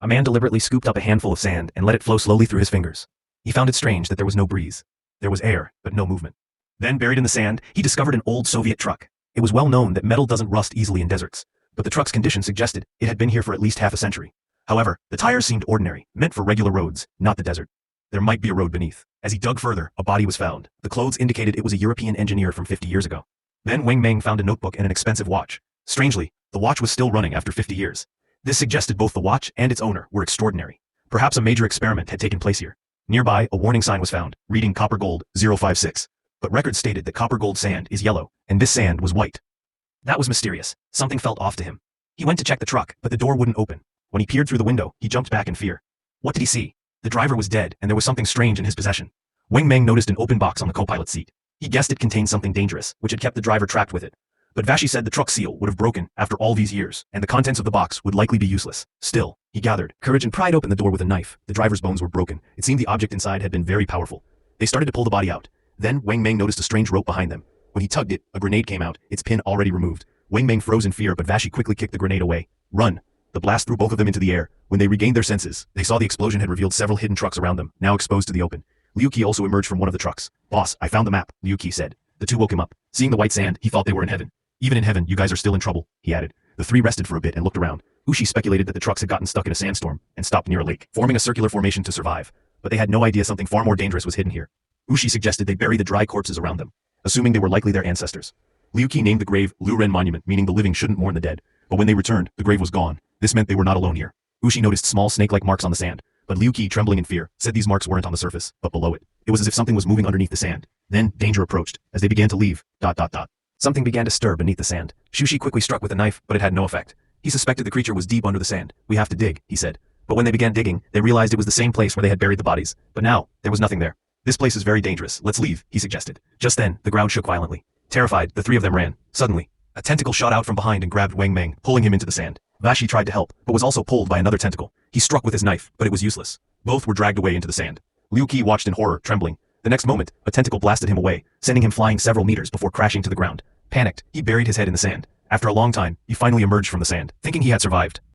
A man deliberately scooped up a handful of sand and let it flow slowly through his fingers. He found it strange that there was no breeze. There was air, but no movement. Then, buried in the sand, he discovered an old Soviet truck. It was well known that metal doesn't rust easily in deserts, but the truck's condition suggested it had been here for at least half a century. However, the tires seemed ordinary, meant for regular roads, not the desert. There might be a road beneath. As he dug further, a body was found. The clothes indicated it was a European engineer from 50 years ago. Then Wang Meng found a notebook and an expensive watch. Strangely, the watch was still running after 50 years. This suggested both the watch and its owner were extraordinary. Perhaps a major experiment had taken place here. Nearby, a warning sign was found, reading copper gold 056. But records stated that copper gold sand is yellow, and this sand was white. That was mysterious. Something felt off to him. He went to check the truck, but the door wouldn't open. When he peered through the window, he jumped back in fear. What did he see? The driver was dead, and there was something strange in his possession. Wang Meng noticed an open box on the co-pilot's seat. He guessed it contained something dangerous, which had kept the driver trapped with it. But Vashi said the truck seal would have broken after all these years, and the contents of the box would likely be useless. Still, he gathered courage and pried open the door with a knife. The driver's bones were broken. It seemed the object inside had been very powerful. They started to pull the body out. Then, Wang Meng noticed a strange rope behind them. When he tugged it, a grenade came out, its pin already removed. Wang Meng froze in fear, but Vashi quickly kicked the grenade away. Run! The blast threw both of them into the air. When they regained their senses, they saw the explosion had revealed several hidden trucks around them, now exposed to the open. Liu Qi also emerged from one of the trucks. Boss, I found the map, Liu Qi said. The two woke him up. Seeing the white sand, he thought they were in heaven. Even in heaven, you guys are still in trouble, he added. The three rested for a bit and looked around. Ushi speculated that the trucks had gotten stuck in a sandstorm and stopped near a lake, forming a circular formation to survive. But they had no idea something far more dangerous was hidden here. Ushi suggested they bury the dry corpses around them, assuming they were likely their ancestors. Liu Qi named the grave Liu Ren Monument, meaning the living shouldn't mourn the dead. But when they returned, the grave was gone. This meant they were not alone here. Ushi noticed small snake-like marks on the sand, but Liu Qi, trembling in fear, said these marks weren't on the surface, but below it. It was as if something was moving underneath the sand. Then, danger approached. As they began to leave, something began to stir beneath the sand. Shushi quickly struck with a knife, but it had no effect. He suspected the creature was deep under the sand. We have to dig, he said. But when they began digging, they realized it was the same place where they had buried the bodies. But now, there was nothing there. This place is very dangerous. Let's leave, he suggested. Just then, the ground shook violently. Terrified, the three of them ran. Suddenly, a tentacle shot out from behind and grabbed Wang Meng, pulling him into the sand. Vashi tried to help, but was also pulled by another tentacle. He struck with his knife, but it was useless. Both were dragged away into the sand. Liu Qi watched in horror, trembling. The next moment, a tentacle blasted him away, sending him flying several meters before crashing to the ground. Panicked, he buried his head in the sand. After a long time, he finally emerged from the sand, thinking he had survived.